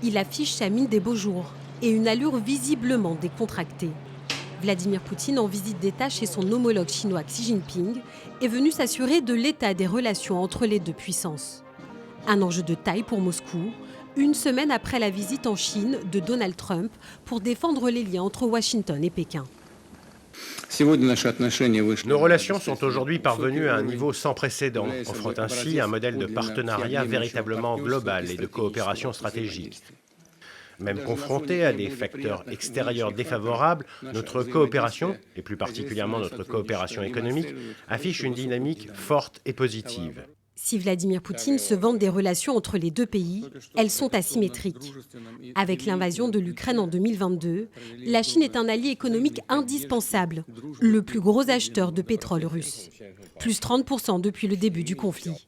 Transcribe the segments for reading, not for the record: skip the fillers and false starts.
Il affiche sa mine des beaux jours et une allure visiblement décontractée. Vladimir Poutine, en visite d'État chez son homologue chinois Xi Jinping, est venu s'assurer de l'état des relations entre les deux puissances. Un enjeu de taille pour Moscou, une semaine après la visite en Chine de Donald Trump pour défendre les liens entre Washington et Pékin. Nos relations sont aujourd'hui parvenues à un niveau sans précédent, offrant ainsi un modèle de partenariat véritablement global et de coopération stratégique. Même confrontée à des facteurs extérieurs défavorables, notre coopération, et plus particulièrement notre coopération économique, affiche une dynamique forte et positive. Si Vladimir Poutine se vante des relations entre les deux pays, elles sont asymétriques. Avec l'invasion de l'Ukraine en 2022, la Chine est un allié économique indispensable, le plus gros acheteur de pétrole russe. Plus 30% depuis le début du conflit.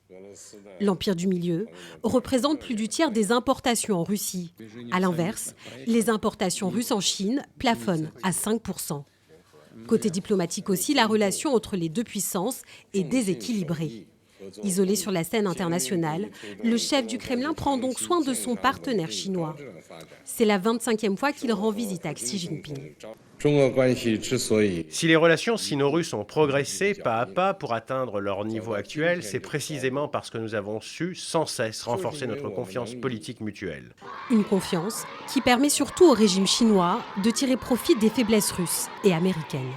L'Empire du Milieu représente plus du tiers des importations en Russie. À l'inverse, les importations russes en Chine plafonnent à 5%. Côté diplomatique aussi, la relation entre les deux puissances est déséquilibrée. Isolé sur la scène internationale, le chef du Kremlin prend donc soin de son partenaire chinois. C'est la 25e fois qu'il rend visite à Xi Jinping. Si les relations sino-russes ont progressé pas à pas pour atteindre leur niveau actuel, c'est précisément parce que nous avons su sans cesse renforcer notre confiance politique mutuelle. Une confiance qui permet surtout au régime chinois de tirer profit des faiblesses russes et américaines.